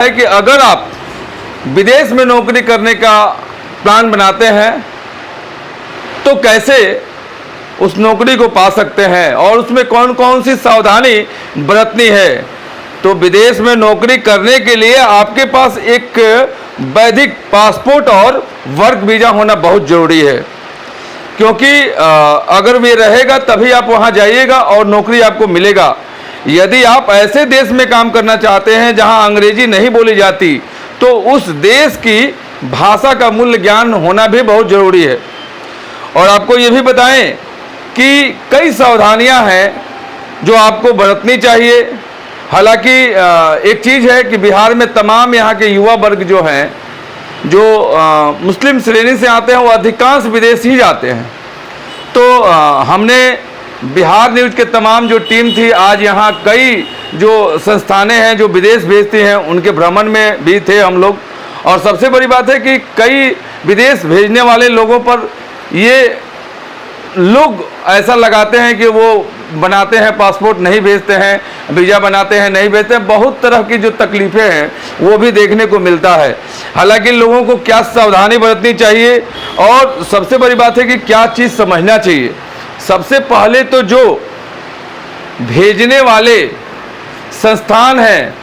है कि अगर आप विदेश में नौकरी करने का प्लान बनाते हैं तो कैसे उस नौकरी को पा सकते हैं और उसमें कौन कौन सी सावधानी बरतनी है। तो विदेश में नौकरी करने के लिए आपके पास एक वैधिक पासपोर्ट और वर्क वीज़ा होना बहुत ज़रूरी है, क्योंकि अगर ये रहेगा तभी आप वहाँ जाइएगा और नौकरी आपको मिलेगा। यदि आप ऐसे देश में काम करना चाहते हैं जहां अंग्रेजी नहीं बोली जाती तो उस देश की भाषा का मूल्य ज्ञान होना भी बहुत ज़रूरी है। और आपको ये भी बताएं कि कई सावधानियां हैं जो आपको बरतनी चाहिए। हालांकि एक चीज़ है कि बिहार में तमाम यहाँ के युवा वर्ग जो हैं, जो मुस्लिम श्रेणी से आते हैं, वो अधिकांश विदेश ही जाते हैं। तो हमने बिहार न्यूज़ के तमाम जो टीम थी, आज यहाँ कई जो संस्थानें हैं जो विदेश भेजती हैं उनके भ्रमण में भी थे हम लोग। और सबसे बड़ी बात है कि कई विदेश भेजने वाले लोगों पर ये लोग ऐसा लगाते हैं कि वो बनाते हैं पासपोर्ट नहीं भेजते हैं, वीज़ा बनाते हैं नहीं भेजते हैं, बहुत तरह की जो तकलीफ़ें हैं वो भी देखने को मिलता है। हालांकि लोगों को क्या सावधानी बरतनी चाहिए और सबसे बड़ी बात है कि क्या चीज़ समझना चाहिए। सबसे पहले तो जो भेजने वाले संस्थान हैं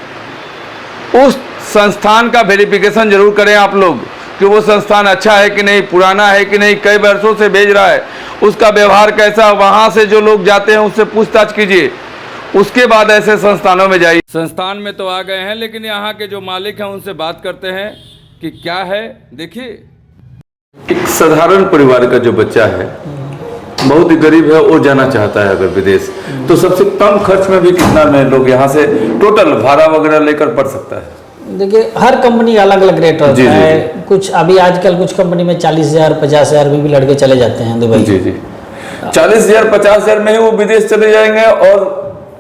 उस संस्थान का वेरिफिकेशन जरूर करें आप लोग कि वो संस्थान अच्छा है कि नहीं, पुराना है कि नहीं, कई वर्षों से भेज रहा है, उसका व्यवहार कैसा। वहाँ से जो लोग जाते हैं उससे पूछताछ कीजिए, उसके बाद ऐसे संस्थानों में जाइए। संस्थान में तो आ गए हैं, लेकिन यहाँ के जो मालिक हैं उनसे बात करते हैं कि क्या है। देखिए, एक साधारण परिवार का जो बच्चा है, बहुत ही गरीब है, वो जाना चाहता है अगर विदेश, तो सबसे कम खर्च में भी कितना में लोग यहाँ से टोटल भाड़ा वगैरह लेकर पढ़ सकता है। देखिए, हर कंपनी अलग अलग रेट होता है। कुछ अभी आजकल कुछ कंपनी में 40,000 50,000 में भी लड़के चले जाते हैं दुबई। जी जी, 40,000 50,000 में ही वो विदेश चले जाएंगे और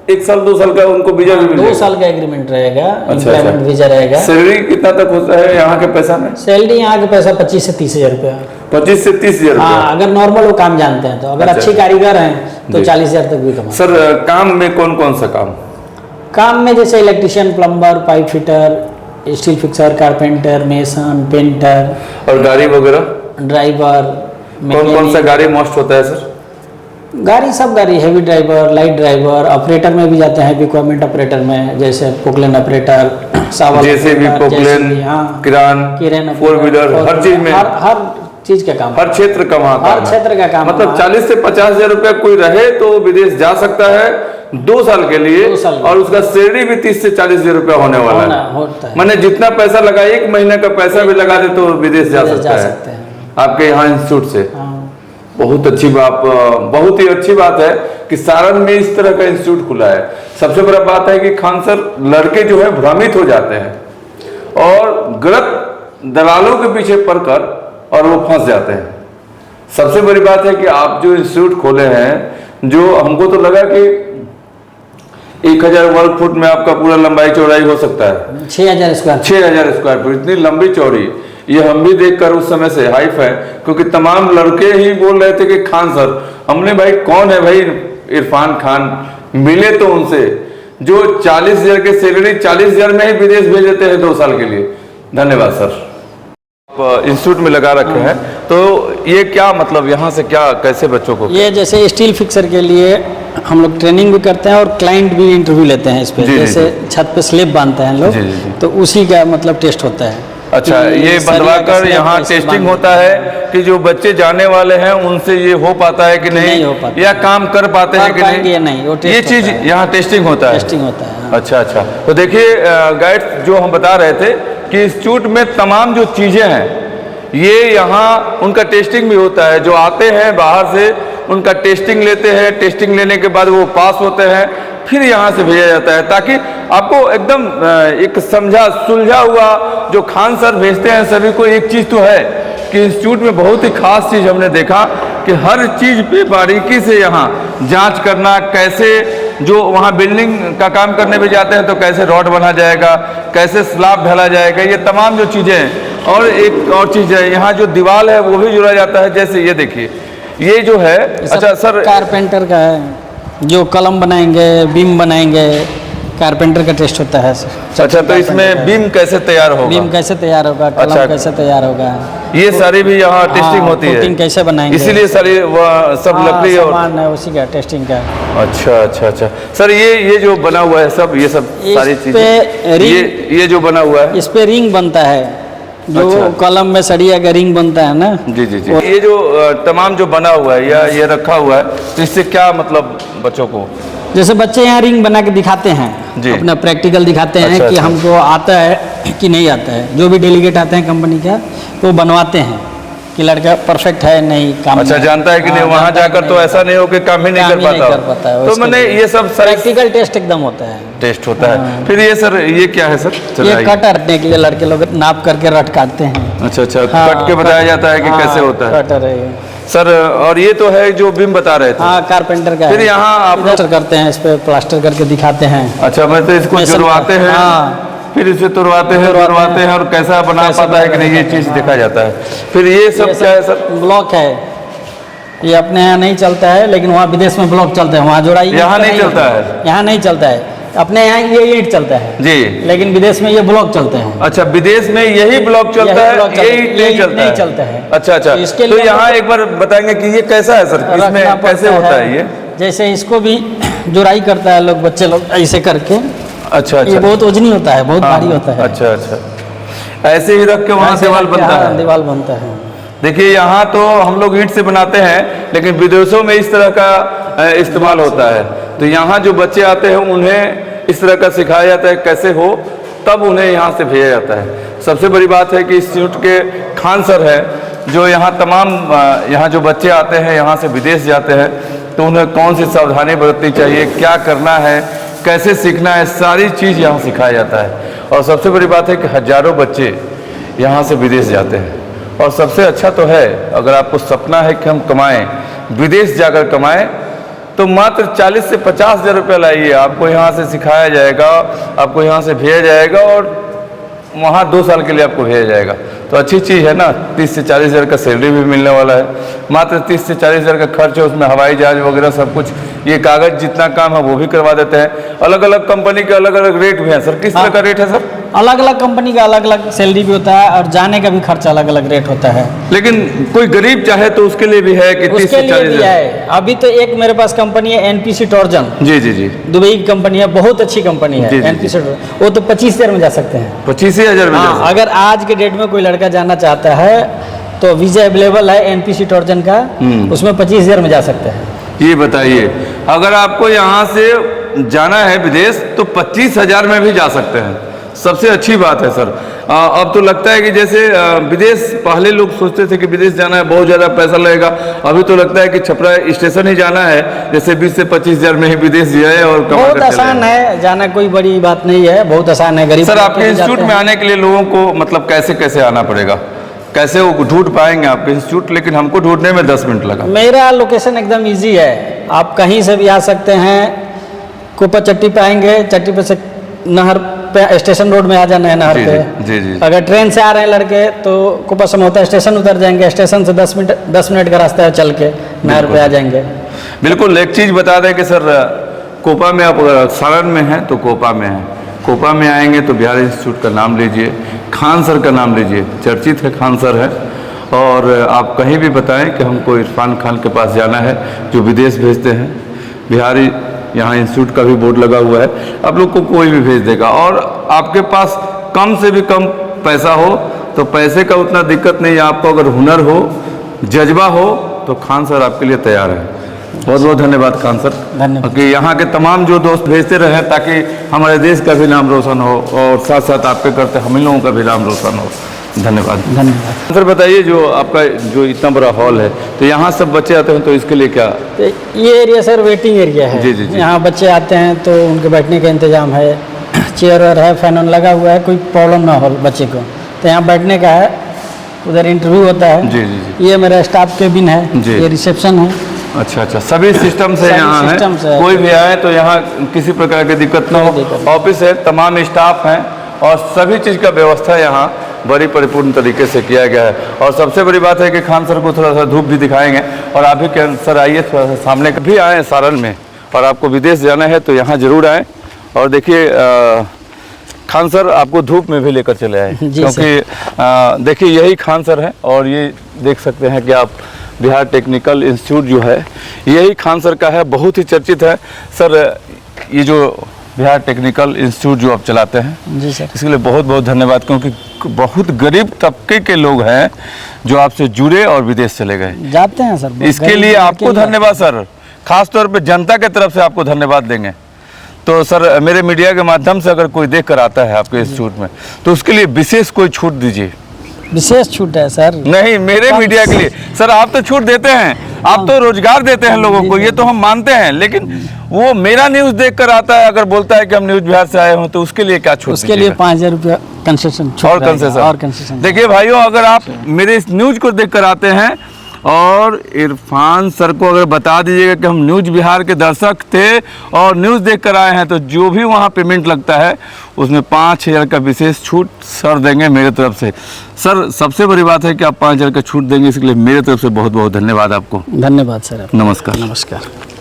1 साल 2 साल का उनको वीजा भी मिलेगा। 2 साल का एग्रीमेंट रहेगा, एम्प्लॉयमेंट वीजा रहेगा। सैलरी कितना तक होता है यहाँ के पैसा में? सैलरी यहाँ के पैसा 25 से 30,000 रुपया। 25 से 30,000? हाँ, अगर नॉर्मल वो काम जानते हैं तो। अगर अच्छे कारीगर हैं तो 40,000 तक भी कमा। सर, काम में कौन कौन सा काम में जैसे electrician, plumber, pipe fitter, steel fixer, carpenter, mason, painter. और गाड़ी वगैरह, ड्राइवर, कौन कौन सा गाड़ी मोस्ट होता है सर? गाड़ी सब गाड़ी, heavy driver, light driver, operator में भी जाते हैं, इक्विपमेंट ऑपरेटर में, जैसे पोकलेन ऑपरेटर, जैसे भी पोकलेन, किरान, 4 व्हीलर, हर चीज में, हर चीज का काम, हर क्षेत्र का वहाँ हर क्षेत्र का काम। मतलब 40 से 50,000 रुपया कोई रहे तो विदेश जा सकता है 2 साल के लिए, और उसका सैलरी भी 30 से 40,000 रुपया होने वाला है। मैंने जितना पैसा लगा, 1 महीने का पैसा भी लगा दे तो विदेश जा सकता है आपके यहाँ इंस्टीट्यूट से। बहुत अच्छी बात, बहुत ही अच्छी बात है कि सारण में इस तरह का इंस्टीट्यूट खुला है। सबसे बड़ा बात है कि खान सर, लड़के जो है भ्रमित हो जाते हैं और गलत दलालों के पीछे पड़कर और वो फंस जाते हैं। सबसे बड़ी बात है कि आप जो इंस्टीट्यूट खोले हैं, जो हमको तो लगा कि 1000 वर्ग फुट में आपका पूरा लंबाई चौड़ाई हो सकता है। 6,000 स्क्वायर फुट, इतनी लंबी चौड़ी, ये हम भी देखकर उस समय से हाइप है, क्योंकि तमाम लड़के ही बोल रहे थे कि खान सर। हमने भाई कौन है भाई इरफान खान, मिले तो उनसे जो 40,000 के सैलरी 40,000 में ही विदेश भेज देते हैं 2 साल के लिए। धन्यवाद सर। इंस्टीट्यूट में लगा रखे हैं, तो ये क्या मतलब यहाँ से क्या कैसे बच्चों को? ये जैसे स्टील फिक्सर के लिए हम लोग ट्रेनिंग भी करते हैं और क्लाइंट भी इंटरव्यू लेते हैं इस पे। जैसे छत पे स्लेब बांधते हैं लोग, तो उसी का मतलब टेस्ट होता है। अच्छा, ये बंधवाकर यहाँ टेस्टिंग होता है कि जो बच्चे जाने वाले हैं उनसे ये हो पाता है कि नहीं हो पाता, या काम कर पाते हैं कि नहीं, ये चीज यहाँ टेस्टिंग होता है। अच्छा अच्छा, तो देखिए गाइड्स, जो हम बता रहे थे कि इंस्टीट्यूट में तमाम जो चीज़ें हैं ये यहाँ उनका टेस्टिंग भी होता है। जो आते हैं बाहर से उनका टेस्टिंग लेते हैं, टेस्टिंग लेने के बाद वो पास होते हैं, फिर यहाँ से भेजा जाता है, ताकि आपको एकदम एक समझा सुलझा हुआ जो खान सर भेजते हैं सभी को। एक चीज़ तो है कि इंस्टीट्यूट में बहुत ही खास चीज़ हमने देखा कि हर चीज़ पे बारीकी से यहाँ जांच करना, कैसे जो वहाँ बिल्डिंग का काम करने भी जाते हैं तो कैसे रॉड बना जाएगा, कैसे स्लैब ढाला जाएगा, ये तमाम जो चीज़ें हैं। और एक और चीज़ है, यहाँ जो दीवार है वो भी जुड़ा जाता है। जैसे ये देखिए, ये जो है, अच्छा सर, कारपेंटर का है, जो कलम बनाएंगे, बीम बनाएंगे, कारपेंटर का टेस्ट होता है सर। अच्छा, तो इसमें बीम कैसे तैयार होगा? बीम कैसे तैयार होगा, कलम अच्छा। कैसे तैयार होगा, ये सारी भी यहाँ टेस्टिंग हाँ, होती है? कोटिंग कैसे बनाएंगे, इसीलिए सारी वह सब हाँ, लकड़ी और सामान है उसी का टेस्टिंग का। अच्छा अच्छा अच्छा सर, ये जो बना हुआ है सब, ये सब इस सारी पे चीजें, ये जो बना हुआ है इस पे रिंग बनता है, जो अच्छा। कलम में सरिया का रिंग बनता है ना। जी जी जी, ये जो तमाम जो बना हुआ है या ये रखा हुआ है, तो इससे क्या मतलब बच्चों को? जैसे बच्चे यहाँ रिंग बना के दिखाते हैं, जी। अपना प्रैक्टिकल दिखाते हैं अच्छा, कि अच्छा। हमको आता है कि नहीं आता है। जो भी डेलीगेट आते हैं कंपनी का, तो बनवाते हैं कि लड़का परफेक्ट है नहीं काम अच्छा, में। जानता है कि नहीं, हाँ, वहाँ जानता है जाकर कि तो नहीं ऐसा नहीं हो कि काम ही नहीं कर पाता हो। तो मैंने ये सब सारे प्रैक्टिकल टेस्ट एकदम होता है। टेस्ट होता है। फिर ये सर, ये क्या है सर? ये चलाइए। कटर रखने के लिए लड़के लोग नाप करके रट काटते हैं। अच्छा अच्छा, हाँ, कट के बताया जाता है कि हाँ, कैसे होता है कटर है ये। सर। और ये तो है जो बीम बता रहे थे। हाँ, कारपेंटर का फिर है। यहाँ आप प्लास्टर करते हैं, इस पे प्लास्टर करके दिखाते हैं। अच्छा, मैं तो इसको मेसन जुड़वाते का। हैं, हाँ। फिर इसे तुड़वाते हैं, तुड़वाते जुड़वाते हैं, और कैसा बना कैसे पाता है कि नहीं, ये बनाते हैं, चीज़ हाँ। देखा जाता है। फिर ये सब क्या है सर? ब्लॉक है, ये अपने यहाँ नहीं चलता है, लेकिन वहाँ विदेश में ब्लॉक चलते हैं, वहाँ जोड़ाई यहाँ नहीं चलता है? यहाँ नहीं चलता है। अपने यहाँ ये ईंट चलता है जी, लेकिन विदेश में ये ब्लॉक चलते हैं। अच्छा, विदेश में यही ब्लॉक चलता यही है, ब्लॉक चलता है, यही ये नहीं चलता नहीं है? चलता है। अच्छा अच्छा, तो इसके तो लिए यहाँ हमको एक बार बताएंगे कि ये कैसा है सर, इसमें रखना कैसे पड़ता होता है ये? जैसे इसको भी जोड़ाई करता है लोग, बच्चे लोग ऐसे करके। अच्छा ये अच्छा, बहुत वजनी होता है, बहुत हाँ, भारी होता है। अच्छा अच्छा, ऐसे ही रख के वहाँ ऐसे दीवार रख के, बनता हाँ, है? दीवार बनता है। देखिए, यहाँ तो हम लोग ईंट से बनाते हैं, लेकिन विदेशों में इस तरह का इस्तेमाल होता है। तो यहाँ जो बच्चे आते हैं उन्हें इस तरह का सिखाया जाता है कैसे हो, तब उन्हें यहाँ से भेजा जाता है। सबसे बड़ी बात है कि इंस्टीट्यूट के खान सर है, जो यहाँ तमाम यहाँ जो बच्चे आते हैं यहाँ से विदेश जाते हैं, तो उन्हें कौन सी सावधानी बरतनी चाहिए, क्या करना है, कैसे सीखना है, सारी चीज़ यहाँ सिखाया जाता है। और सबसे बड़ी बात है कि हजारों बच्चे यहाँ से विदेश जाते हैं। और सबसे अच्छा तो है, अगर आपको सपना है कि हम कमाएं, विदेश जाकर कमाएं, तो मात्र 40 से 50 हज़ार रुपये लाइए, आपको यहाँ से सिखाया जाएगा, आपको यहाँ से भेजा जाएगा, और वहाँ 2 साल के लिए आपको भेजा जाएगा। तो अच्छी चीज़ है ना। 30 से 40 हज़ार का सैलरी भी मिलने वाला है, मात्र 30 से 40 हज़ार का खर्च है, उसमें हवाई जहाज वगैरह सब कुछ, ये कागज़ जितना काम है वो भी करवा देते हैं। अलग अलग कंपनी के अलग अलग रेट भी हैं सर। किस तरह का रेट है सर? अलग अलग कंपनी का अलग अलग सैलरी भी होता है, और जाने का भी खर्चा अलग अलग रेट होता है। लेकिन कोई गरीब चाहे तो उसके लिए भी है कि 30 उसके से लिए 40 भी हज़ार? है। अभी तो एक मेरे पास कंपनी है एनपीसी टॉर्जन, जी जी जी, दुबई की कंपनी है, बहुत अच्छी कंपनी है जी, जी, एनपीसी टॉर्जन। वो तो 25,000 में जा सकते हैं। 25,000 में? हाँ, अगर आज के डेट में कोई लड़का जाना चाहता है तो वीजा अवेलेबल है एनपीसी टॉर्जन का, उसमें 25,000 में जा सकते हैं। ये बताइए, अगर आपको यहाँ से जाना है विदेश तो 25,000 में भी जा सकते हैं। सबसे अच्छी बात है सर। अब तो लगता है कि जैसे विदेश, पहले लोग सोचते थे कि विदेश जाना है बहुत ज़्यादा पैसा लगेगा, अभी तो लगता है कि छपरा स्टेशन ही जाना है, जैसे 20 से 25,000 में ही विदेश जाए और कमा बहुत कर चले आसान आए। है जाना, कोई बड़ी बात नहीं है, बहुत आसान है। गरीब सर, लोग आपके भी इंस्टीट्यूट जाते में हैं। आने के लिए लोगों को मतलब कैसे कैसे आना पड़ेगा, कैसे वो ढूंढ पाएंगे आपके इंस्टीट्यूट? लेकिन हमको ढूंढने में 10 मिनट लगा। मेरा लोकेशन एकदम इजी है, आप कहीं से भी आ सकते हैं। कुपा चट्टी पे आएंगे, चट्टी पे से नहर पे, स्टेशन रोड में आ जाना है, नहर जी, पे। जी, जी। अगर ट्रेन से आ रहे हैं लड़के तो कुपा समोता स्टेशन उतर जाएंगे, स्टेशन से 10 मिनट का रास्ता है, चल के नहर पे आ जाएंगे। बिल्कुल। एक चीज़ बता दें कि सर, कोपा में आप सारण में हैं तो कोपा में हैं, कोपा में आएंगे तो बिहार इंस्टीट्यूट का नाम लीजिए, खान सर का नाम लीजिए, चर्चित है, खान सर है। और आप कहीं भी बताएं कि हमको इरफान खान के पास जाना है जो विदेश भेजते हैं, बिहारी, यहाँ इंस्टीट्यूट का भी बोर्ड लगा हुआ है, आप लोग को कोई भी भेज देगा। और आपके पास कम से भी कम पैसा हो तो पैसे का उतना दिक्कत नहीं है, आपको अगर हुनर हो, जज्बा हो, तो खान सर आपके लिए तैयार है। बहुत बहुत धन्यवाद खान सर, धन्यवाद। कि यहाँ के तमाम जो दोस्त भेजते रहें ताकि हमारे देश का भी नाम रोशन हो, और साथ साथ आपके करते हम लोगों का भी नाम रोशन हो। धन्यवाद। धन्यवाद। सर बताइए, जो आपका जो इतना बड़ा हॉल है, तो यहाँ सब बच्चे आते हैं, तो इसके लिए क्या? तो ये एरिया सर वेटिंग एरिया है। जी, जी, जी। यहाँ बच्चे आते हैं तो उनके बैठने का इंतजाम है, चेयर वेयर है, फैन लगा हुआ है, कोई प्रॉब्लम ना हो बच्चे को, तो यहाँ बैठने का है। उधर इंटरव्यू होता है। जी जी जी। ये मेरा स्टाफ केबिन है, जी। ये रिसेप्शन है। अच्छा अच्छा, सभी सिस्टम से सभी यहाँ सिस्टम से है, है। कोई भी आए तो यहाँ किसी प्रकार की दिक्कत ना कोई दिक्कत हो। नहीं। ऑफिस है, तमाम स्टाफ हैं, और सभी चीज़ का व्यवस्था यहाँ बड़ी परिपूर्ण तरीके से किया गया है। और सबसे बड़ी बात है कि खान सर को थोड़ा सा धूप भी दिखाएंगे, और आप भी सर आइए, थोड़ा सा सामने भी आए सारण में, और आपको विदेश जाना है तो यहाँ जरूर आएँ और देखिए खान सर आपको धूप में भी लेकर चले आए, जी क्योंकि देखिए यही खान सर हैं और ये देख सकते हैं कि आप बिहार टेक्निकल इंस्टीट्यूट जो है यही खान सर का है, बहुत ही चर्चित है। सर ये जो बिहार टेक्निकल इंस्टीट्यूट जो आप चलाते हैं, जी सर, इसके लिए बहुत बहुत धन्यवाद, क्योंकि बहुत गरीब तबके के लोग हैं जो आपसे जुड़े और विदेश चले गए। जाते हैं सर, इसके लिए आपको धन्यवाद सर, खास तौर पे जनता के तरफ से आपको धन्यवाद देंगे। तो सर मेरे मीडिया के माध्यम से अगर कोई देख कर आता है आपके इंस्टीट्यूट में तो उसके लिए विशेष कोई छूट दीजिए। विशेष छूट है सर? नहीं, मेरे मीडिया के लिए सर आप तो छूट देते हैं, आप तो रोजगार देते हैं लोगों को, ये तो हम मानते हैं, लेकिन वो मेरा न्यूज देख कर आता है, अगर बोलता है कि हम न्यूज बिहार से आए हो तो उसके लिए क्या छूट? उसके लिए 5,000 रुपया कंसेशन और कंसेशन। देखिए भाइयों, अगर आप मेरे इस न्यूज को देख कर आते हैं और इरफान सर को अगर बता दीजिएगा कि हम न्यूज बिहार के दर्शक थे और न्यूज़ देख कर आए हैं, तो जो भी वहाँ पेमेंट लगता है उसमें 5,000 का विशेष छूट सर देंगे मेरे तरफ से। सर सबसे बड़ी बात है कि आप 5,000 का छूट देंगे, इसके लिए मेरे तरफ से बहुत बहुत धन्यवाद आपको। धन्यवाद सर। नमस्कार। नमस्कार।